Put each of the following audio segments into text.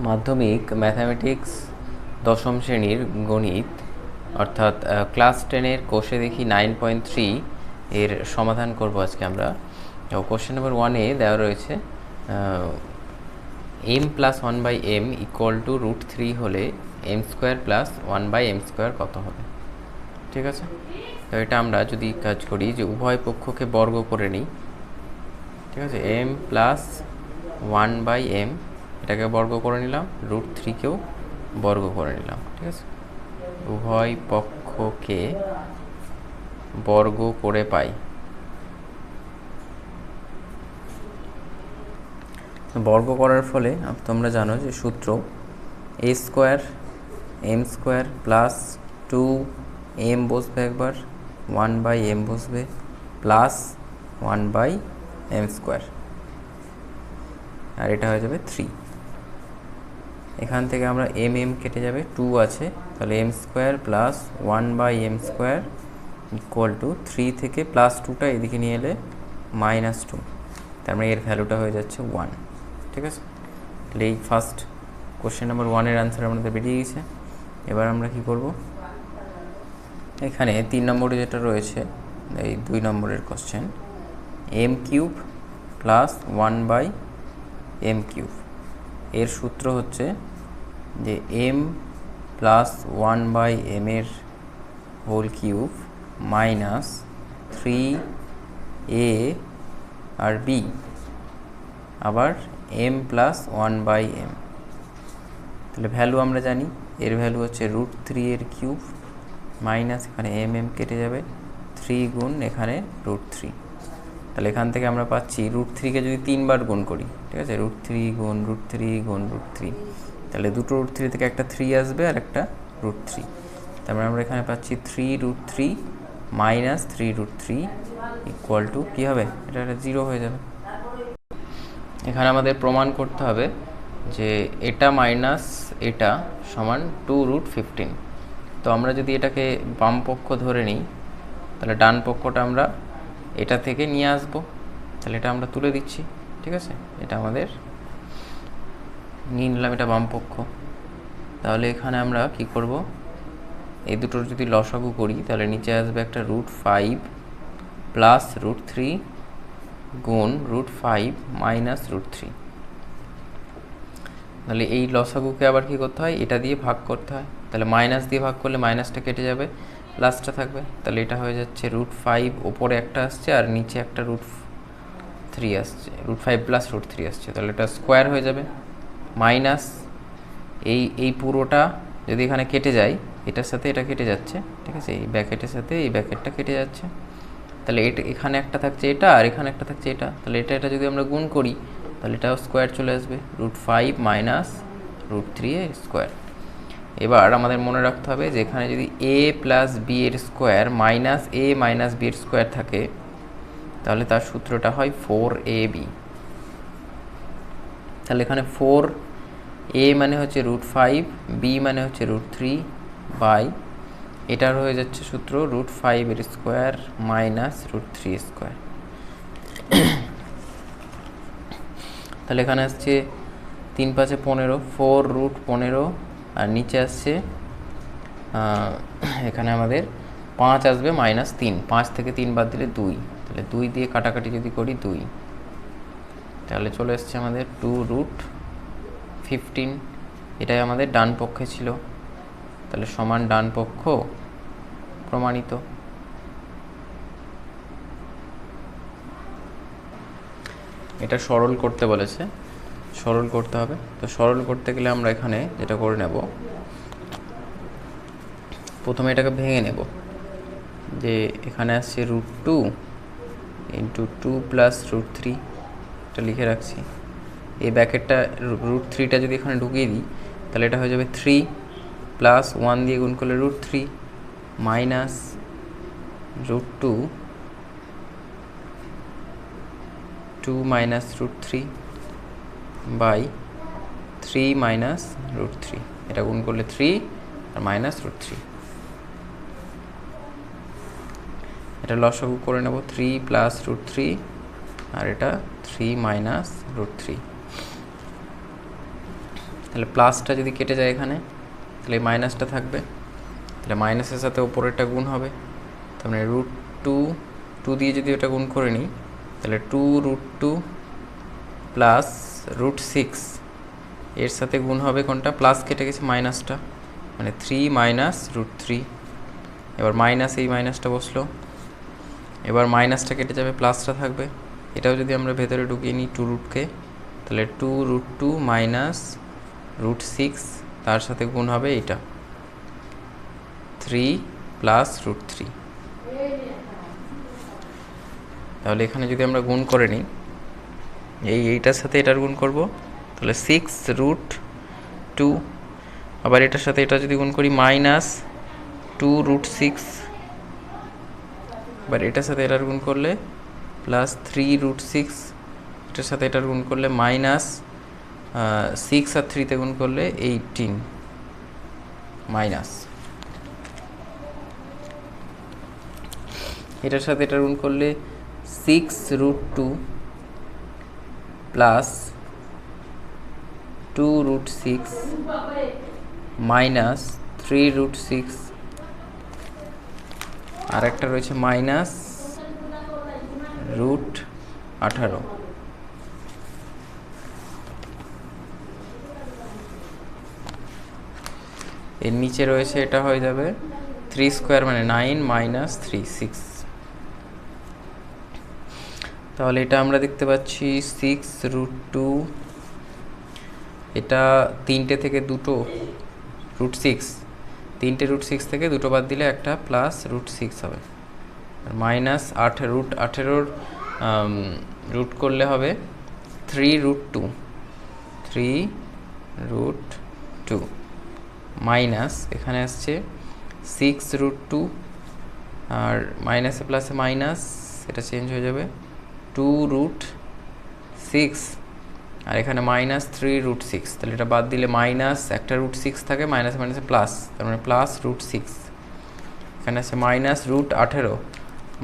মাধ্যমিক ম্যাথামেটিক্স দশম শ্রেণীর গণিত অর্থাৎ ক্লাস 10-এর কোষে দেখি 9.3 এর সমাধান করব আজকে আমরা। কোশ্চেন নাম্বার 1-এ দেওয়া রয়েছে m plus 1/m equal to √3 হলে m² প্লাস 1/m² কত হবে। ঠিক আছে, তো এটা আমরা যদি কাজ করি যে উভয় পক্ষকে বর্গ করে নিই। ঠিক আছে, m প্লাস 1/m এটাকে বর্গ করে নিলাম, √3কেও বর্গ করে নিলাম। ঠিক আছে, উভয় পক্ষকে বর্গ করে পাই। বর্গ করার ফলে তোমরা জানো যে সূত্র a² m² প্লাস 2m বসবে, একবার 1/m বসবে, প্লাস 1/m², আর এটা হয়ে যাবে 3। এখান থেকে আমরা m কেটে যাবে, 2 আছে, তাহলে m² plus 1/m² equal to 3 থেকে প্লাস 2টা এদিকে নিয়ে এলে -2, তার মানে এর ভ্যালুটা হয়ে যাচ্ছে 1। ঠিক আছে, তাহলে এই ফার্স্ট কোশ্চেন নাম্বার 1-এর আনসার আমাদের বেরিয়ে গেছে। এবার আমরা কি করব, এখানে 3 নম্বরে যেটা রয়েছে, এই 2 নম্বরের কোশ্চেন, m³ প্লাস 1/m³, এর সূত্র হচ্ছে যে m প্লাস 1/m এর হোল কিউব মাইনাস 3a আর b, আবার m প্লাস 1/m। তাহলে ভ্যালু আমরা জানি, এর ভ্যালু হচ্ছে √3 এর কিউব মাইনাস এখানে m কেটে যাবে, 3 গুণ এখানে √3। তাহলে এখান থেকে আমরা পাচ্ছি √3কে যদি 3 বার গুণ করি, ঠিক আছে, √3 গুণ √3 গুণ √3, তাহলে দুটো √3 থেকে একটা 3 আসবে আর একটা √3, তারপরে আমরা এখানে পাচ্ছি 3√3 মাইনাস 3√3 ইকুয়াল টু কী হবে, এটা 0 হয়ে যাবে। এখানে আমাদের প্রমাণ করতে হবে যে এটা মাইনাস এটা সমান 2√15। তো আমরা যদি এটাকে বাম পক্ষ ধরে নিই, তাহলে ডান পক্ষটা আমরা এটা থেকে নিয়ে আসবো, তাহলে এটা আমরা তুলে দিচ্ছি। ঠিক আছে, এটা আমাদের নিয়ে নিলাম, এটা বাম পক্ষ। তাহলে এখানে আমরা কি করব, এই দুটোর যদি লসাগু করি তাহলে নিচে আসবে একটা √5 প্লাস √3 গুণ √5 মাইনাস √3। তাহলে এই লসাগুকে আবার কি করতে হয়, এটা দিয়ে ভাগ করতে হয়, তাহলে মাইনাস দিয়ে ভাগ করলে মাইনাসটা কেটে যাবে, প্লাসটা থাকবে, তাহলে এটা হয়ে যাচ্ছে √5, ওপরে একটা আসছে আর নিচে একটা √3 আসছে, √5 প্লাস √3 আসছে, তাহলে এটা স্কোয়ার হয়ে যাবে, মাইনাস এই পুরোটা যদি এখানে কেটে যায়, এটার সাথে এটা কেটে যাচ্ছে, ঠিক আছে, এই ব্যাকেটের সাথে এই ব্যাকেটটা কেটে যাচ্ছে, তাহলে এটা এখানে একটা থাকছে এটা আর এখানে একটা থাকছে এটা, তাহলে এটা যদি আমরা গুণ করি তাহলে এটাও স্কোয়ার চলে আসবে, √5 মাইনাস √3 এর স্কোয়ার। এবার আমাদের মনে রাখতে হবে যে এখানে যদি a প্লাস বি এর square minus a minus B এর স্কোয়ার থাকে, তাহলে তার সূত্রটা হয় 4ab। তাহলে এখানে 4a মানে হচ্ছে √5, b মানে হচ্ছে √3 বাই এটার হয়ে যাচ্ছে সূত্র √5 এর স্কোয়ার মাইনাস √3 স্কোয়ার। তাহলে এখানে আসছে 3 × 5 = 15, 4√15, আর নিচে আসছে এখানে আমাদের 5 আসবে -3, 5 থেকে 3 বাদ দিলে 2, তাহলে 2 দিয়ে কাটাকাটি যদি করি 2, তাহলে চলে আসছে আমাদের 2√15। এটাই আমাদের ডান পক্ষে ছিল, তাহলে সমান ডান পক্ষ প্রমাণিত। এটা সরল করতে বলেছে, সরল করতে হবে। তো সরল করতে গেলে আমরা এখানে যেটা করে নেব, প্রথমে এটাকে ভেঙে নেব, যে এখানে আসছে √2 × 2 প্লাস √3, এটা লিখে রাখছি। এই ব্যাকেটটা √3টা যদি এখানে ঢুকিয়ে দিই তাহলে এটা হয়ে যাবে 3 প্লাস 1 দিয়ে গুণ করলে √3 মাইনাস √2 2 মাইনাস √3 বাই 3 মাইনাস √3, এটা গুণ করলে 3 আর মাইনাস √3, এটা লসাগু করে নেব, 3 প্লাস √3 আর এটা 3 মাইনাস √3। তাহলে প্লাসটা যদি কেটে যায় এখানে, তাহলে এই মাইনাসটা থাকবে, তাহলে মাইনাসের সাথে ওপরেরটা গুণ হবে, তার মানে √2 দিয়ে যদি ওটা গুণ করে নিই, তাহলে 2√2 প্লাস √6 এর সাথে গুণ হবে কোনটা, প্লাস কেটে গেছে মাইনাসটা, মানে 3 মাইনাস √3। এবার মাইনাস, এই মাইনাসটা বসলো, এবার মাইনাসটা কেটে যাবে, প্লাসটা থাকবে। এটাও যদি আমরা ভেতরে ঢুকিয়ে নিই 2√কে, তাহলে 2√2 মাইনাস √6 তার সাথে গুণ হবে এইটা 3 প্লাস √3। তাহলে এখানে যদি আমরা গুণ করে নিই, এইটার সাথে এটার গুণ করব, তাহলে 6√2, আবার এটার সাথে এটা যদি গুণ করি মাইনাস 2√6, এবার এটার সাথে এটার গুণ করলে প্লাস 3√6, এটার সাথে এটার গুণ করলে মাইনাস 6 আর 3তে গুণ করলে 18 মাইনাস, এটার সাথে এটার গুণ করলে 6√2 প্লাস 2√6 মাইনাস 3√6, আর একটা রয়েছে মাইনাস √18। এর নিচে রয়েছে, এটা হয়ে যাবে 3 স্কোয়ার মানে 9 মাইনাস 3 6। তাহলে এটা আমরা দেখতে পাচ্ছি 6√2, এটা 3টে থেকে 2টো √6, 3টে √6 থেকে 2টো বাদ দিলে একটা প্লাস √6 হবে, আর মাইনাস √18 রুট করলে হবে 3√2 মাইনাস, এখানে আসছে 6√2, আর মাইনাসে প্লাসে মাইনাস, এটা চেঞ্জ হয়ে যাবে 2√6, আর এখানে মাইনাস 3√6, তাহলে এটা বাদ দিলে মাইনাস একটা √6 থাকে, মাইনাসে মাইনাসে প্লাস, তার মানে প্লাস √6। এখানে আছে মাইনাস √18,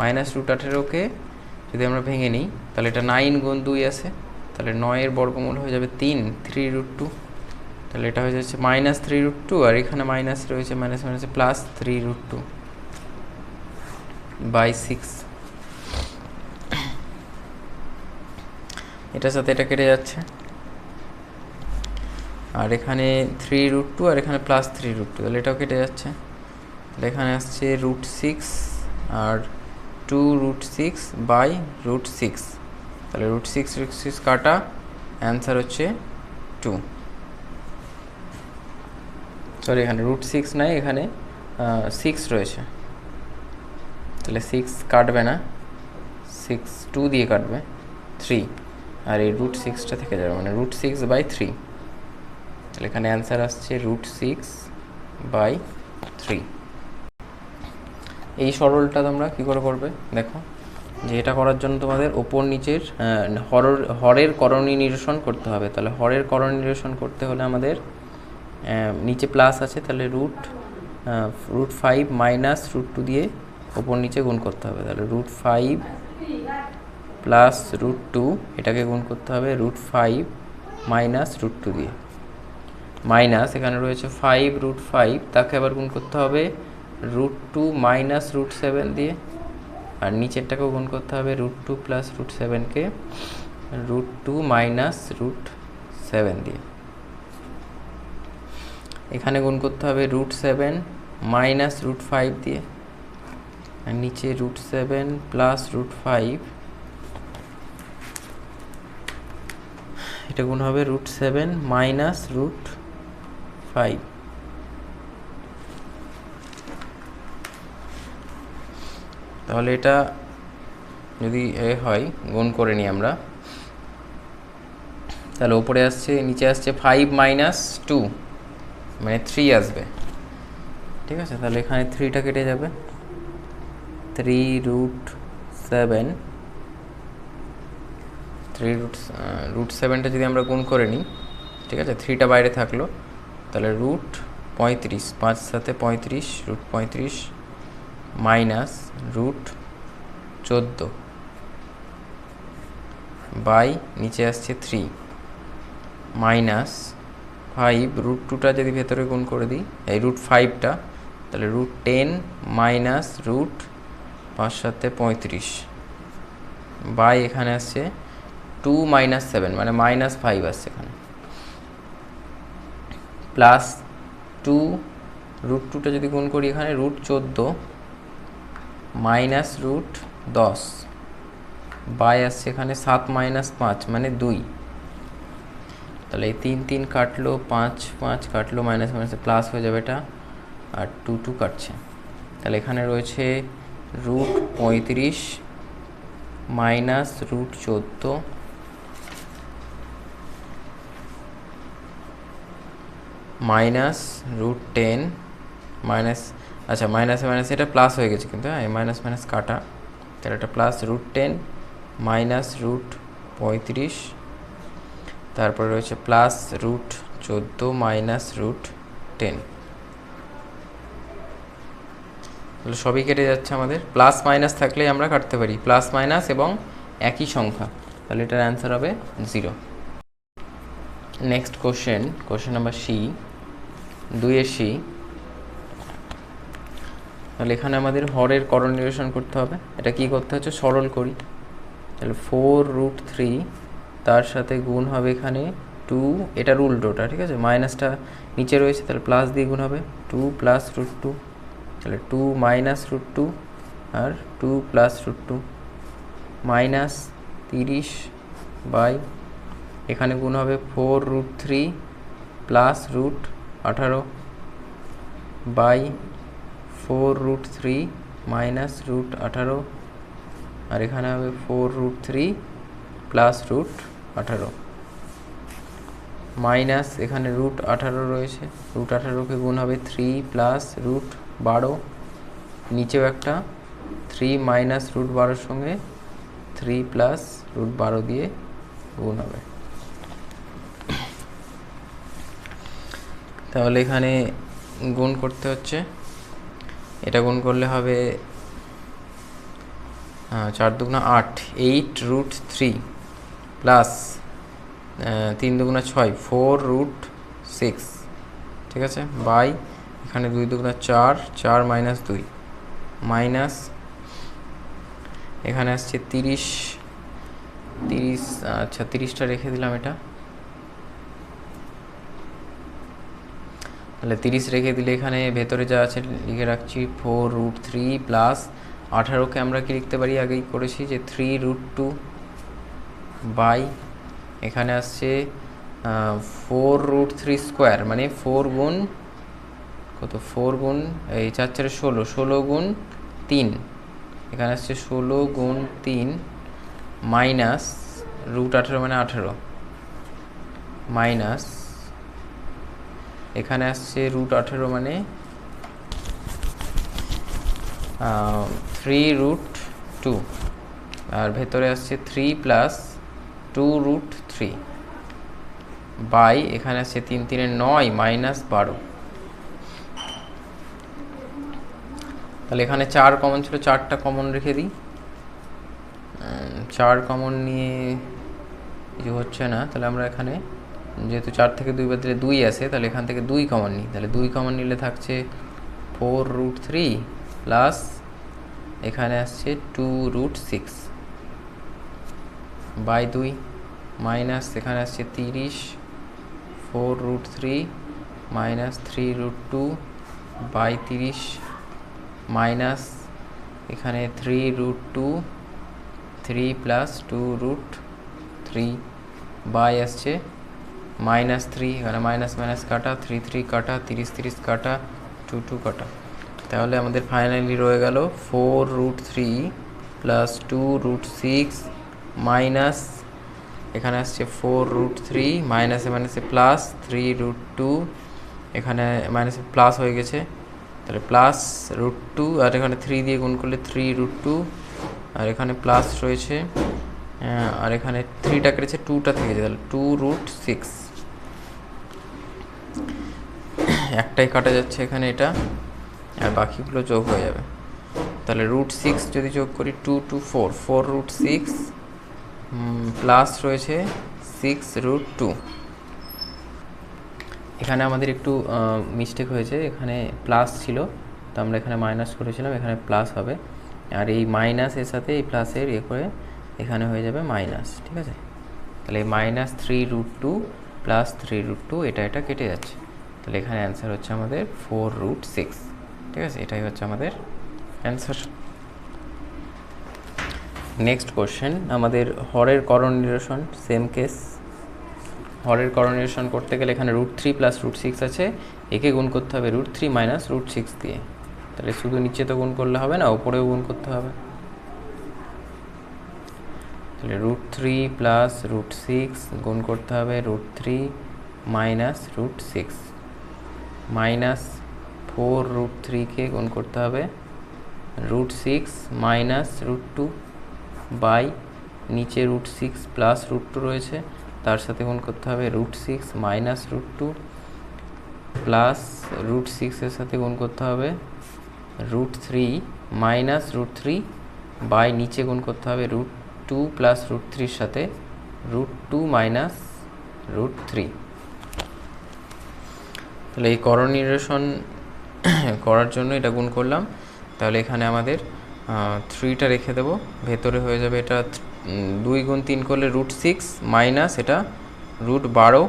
মাইনাস √18কে যদি আমরা ভেঙে নিই, তাহলে এটা 9 গুণ 2 আছে, তাহলে 9-এর বর্গমূল হয়ে যাবে 3√2, তাহলে এটা হয়ে যাচ্ছে মাইনাস 3√2, আর এখানে মাইনাস রয়েছে, মাইনাস মাইনাসে প্লাস 3√2/6। এটার সাথে এটা কেটে যাচ্ছে, আর এখানে 3√2 আর এখানে প্লাস 3√2, তাহলে এটাও কেটে যাচ্ছে, তাহলে এখানে আসছে √6 আর 2√6/6, তাহলে √6 কাটা, অ্যান্সার হচ্ছে 2। সরি, এখানে √6 নাই, এখানে 6 রয়েছে, তাহলে 6 কাটবে না, 6 2 দিয়ে কাটবে 3, আর এই √6টা থেকে যাবে, মানে √6/3, তাহলে এখানে অ্যান্সার আসছে √6/3। এই সরলটা তোমরা কী করে করবে দেখো, যে এটা করার জন্য তোমাদের ওপর নিচের হরের করণী নিরসন করতে হবে। তাহলে হরের করণী নিরসন করতে হলে আমাদের নিচে প্লাস আছে, তাহলে √5 মাইনাস √2 দিয়ে ওপর নিচে গুণ করতে হবে, তাহলে √5 প্লাস √2 এটাকে গুণ করতে হবে √5 মাইনাস √2 দিয়ে, মাইনাস এখানে রয়েছে 5√5, তাকে আবার গুণ করতে হবে √2 মাইনাস √7 দিয়ে, আর নিচেরটাকেও গুণ করতে হবে √2 প্লাস √7কে √2 মাইনাস √7 দিয়ে, এখানে গুণ করতে হবে √7 মাইনাস √5 দিয়ে, আর নিচে √7 প্লাস √5, এটা গুণ হবে √7 মাইনাস √5। তাহলে এটা যদি হয়, গুণ করে নিই আমরা, তাহলে উপরে আসছে, নিচে আসছে 5 মাইনাস 2 মানে 3 আসবে, ঠিক আছে। তাহলে এখানে 3টা কেটে যাবে, 3√7টা যদি আমরা গুণ করে নিই, ঠিক আছে, 3টা বাইরে থাকলো, তাহলে √35, 5 সাথে 35, √35 মাইনাস √14 বাই নিচে আসছে 3 মাইনাস 5 রুট 2টা যদি ভেতরে গুণ করে দিই, এই রুট 5টা, তাহলে রুট 10 মাইনাস রুট 5 7 35 বাই এখানে আসছে 2 মাইনাস 7 মানে মাইনাস 5 আসছে এখানে, প্লাস 2 রুট 2টা যদি গুণ করি এখানে রুট 14 মাইনাস রুট 10 বাই আসছে এখানে 7 মাইনাস 5 মানে 2। তাহলে এই 3 3 কাটলো, 5 5 কাটলো, মাইনাস মাইনাসে প্লাস হয়ে যাবে এটা, আর 2 2 কাটছে। তাহলে এখানে রয়েছে root 35 minus root 14 minus root 10 minus, আচ্ছা মাইনাসে মাইনাসে এটা প্লাস হয়ে গেছে কিন্তু, হ্যাঁ মাইনাস মাইনাস কাটা, তাহলে এটা প্লাস রুট 10 মাইনাস রুট 35, তারপরে রয়েছে প্লাস রুট 14 মাইনাস রুট 10। তাহলে সবই কেটে যাচ্ছে আমাদের, প্লাস মাইনাস থাকলেই আমরা কাটতে পারি, প্লাস মাইনাস এবং একই সংখ্যা, তাহলে এটার অ্যান্সার হবে 0। Next question, question number C, 2-এর সি। তাহলে এখানে আমাদের হরের করণ নিরসন করতে হবে। এটা কি করতে হচ্ছে, সরল করি। তাহলে 4 রুট 3 তার সাথে গুণ হবে এখানে 2, এটার উল্টোটা, ঠিক আছে, মাইনাসটা নিচে রয়েছে তাহলে প্লাস দিয়ে গুণ হবে 2 প্লাস রুট 2, তাহলে 2 মাইনাস রুট 2 আর 2 প্লাস রুট 2 মাইনাস 30 বাই এখানে গুণ হবে 4 root 3 plus root 18 by 4 root 3 minus root 18, আর এখানে হবে 4 রুট 3 প্লাস রুট 18 মাইনাস এখানে রুট 18 রয়েছে, রুট 18কে গুণ হবে 3 প্লাস রুট 12, নিচেও একটা 3 মাইনাস রুট 12 সঙ্গে 3 প্লাস রুট 12 দিয়ে গুণ হবে। তাহলে এখানে গুণ করতে হচ্ছে, এটা গুণ করলে হবে 4 দুগুণা 8, 8 রুট 3 প্লাস 3 দুগুণা 6, 4 রুট 6, ঠিক আছে, বাই এখানে 2 দুগুণা 4, 4 মাইনাস 2 মাইনাস এখানে আসছে 30, আচ্ছা 30টা রেখে দিলাম এটা, তাহলে 30 রেখে দিলে এখানে ভেতরে যা আছে লিখে রাখছি 4 রুট 3 প্লাস 18কে আমরা কি লিখতে পারি, আগেই করেছি যে 3 রুট 2 বাই এখানে আসছে 4 রুট 3 স্কোয়ার মানে 4 গুণ কত, 4 গুণ এই 4 4 16, 16 গুণ 3, এখানে আসছে 16 গুণ 3 মাইনাস রুট 18 মানে 18 মাইনাস এখানে আসছে রুট 18 মানে 3 রুট 2, আর ভেতরে আসছে 3 প্লাস 2 রুট 3 বাই এখানে আসছে 3 3 9 মাইনাস 12। তাহলে এখানে 4 কমন ছিল, 4টা কমন রেখে দিই, 4 কমন নিয়ে কিছু হচ্ছে না, তাহলে আমরা এখানে যেহেতু 4 থেকে 2 বাদ দিলে 2 আসে, তাহলে এখান থেকে 2 কমন নিই, তাহলে 2 কমন নিলে থাকছে 4 রুট 3 প্লাস এখানে আসছে 2 রুট 6 বাই 2 মাইনাস এখানে আসছে 30, 4 root 3 minus 3 root 2 by 30 minus এখানে 3 রুট 2, 3 প্লাস 2 রুট 3 বাই আসছে মাইনাস 3, এখানে মাইনাস মাইনাস কাটা, 3 3 কাটা, 30 30 কাটা, 2 2 কাটা। তাহলে আমাদের ফাইনালি রয়ে গেল 4 রুট 3 প্লাস 2 রুট 6 মাইনাস এখানে আসছে 4 রুট 3 মাইনাসে মাইনাসে প্লাস 3 রুট 2, এখানে মাইনাসে প্লাস হয়ে গেছে, তাহলে প্লাস রুট 2, আর এখানে 3 দিয়ে গুণ করলে 3 রুট 2, আর এখানে প্লাস রয়েছে, আর এখানে 3টা কেটেছে 2টা থেকে যায়, তাহলে 2 রুট 6, একটাই কাটা যাচ্ছে এখানে এটা, আর বাকিগুলো যোগ হয়ে যাবে। তাহলে রুট 6 যদি যোগ করি 2 2 4, 4 রুট 6 প্লাস রয়েছে 6 রুট 2, এখানে আমাদের একটু মিস্টেক হয়েছে, এখানে প্লাস ছিল তো আমরা এখানে মাইনাস করেছিলাম, এখানে প্লাস হবে। আর এই মাইনাসের সাথে এই প্লাসের ইয়ে করে এখানে হয়ে যাবে মাইনাস, ঠিক আছে। তাহলে এই -3√2 + 3√2 এটা কেটে যাচ্ছে, তাহলে এখানে অ্যান্সার হচ্ছে আমাদের 4√6, ঠিক আছে। এটাই হচ্ছে আমাদের অ্যান্সার। নেক্সট কোশ্চেন, আমাদের হরের করণ নিরসন, সেম কেস। হরের করণ নিরসন করতে গেলে এখানে √3 + √6 আছে, একে গুণ করতে হবে √3 - √6 দিয়ে। তাহলে শুধু নিচে তো গুণ করলে হবে না, উপরেও গুণ করতে হবে। তাহলে √3 + √6 গুণ করতে হবে √3 - √6, -4√3কে গুণ করতে হবে √6 - √2 বাই নিচে √6 + √2 রয়েছে, তার সাথে গুণ করতে হবে √6 - √2 প্লাস √6 এর সাথে গুণ করতে হবে √3 - √3 বাই নিচে গুণ করতে হবে √2 + √3 সাথে √2 - √3। তাহলে এই করণ নিরসন করার জন্য এটা গুণ করলাম, তাহলে এখানে আমাদের 3টা রেখে দেবো, ভেতরে হয়ে যাবে এটা 2 × 3 করলে √6 মাইনাস এটা √12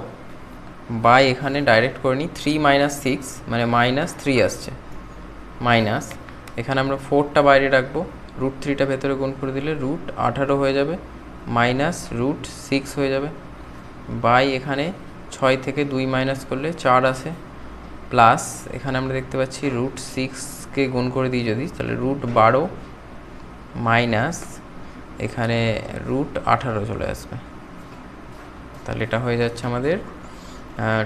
বাই এখানে ডাইরেক্ট করে নিই 3 - 6 মানে -3 আসছে, মাইনাস এখানে আমরা 4টা বাইরে রাখবো, √3টা ভেতরে গুণ করে দিলে √18 হয়ে যাবে, মাইনাস √6 হয়ে যাবে বাই এখানে 6 থেকে 2 মাইনাস করলে 4 আসে, প্লাস এখানে আমরা দেখতে পাচ্ছি √6কে গুণ করে দিই যদি, তাহলে √12 মাইনাস এখানে √18 চলে আসবে, তাহলে এটা হয়ে যাচ্ছে আমাদের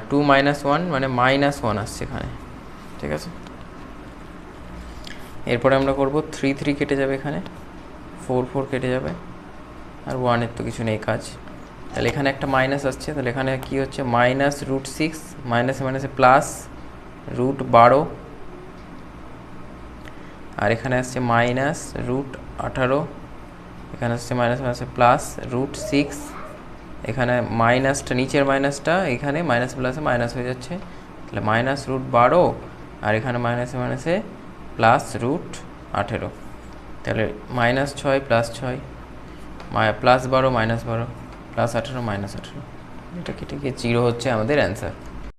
2 - 1 মানে -1 আসছে এখানে, ঠিক আছে। এরপরে আমরা করব 3 3 কেটে যাবে, এখানে 4 4 কেটে যাবে, আর 1-এর তো কিছু নেই কাজ। তাহলে এখানে একটা মাইনাস আসছে, তাহলে এখানে কি হচ্ছে -√6 মাইনাসে মাইনাসে প্লাস √12 আর এখানে আসছে -√18, এখানে আসছে মাইনাস মাইনাসে প্লাস √6, এখানে মাইনাসটা নিচের মাইনাসটা এখানে মাইনাস প্লাসে মাইনাস হয়ে যাচ্ছে, তাহলে -√12 আর এখানে মাইনাসে মাইনাসে প্লাস √18, তাহলে -6 + 6 +12 - 12 +18 - 18, এটা কেটে গিয়ে 0 হচ্ছে আমাদের অ্যান্সার।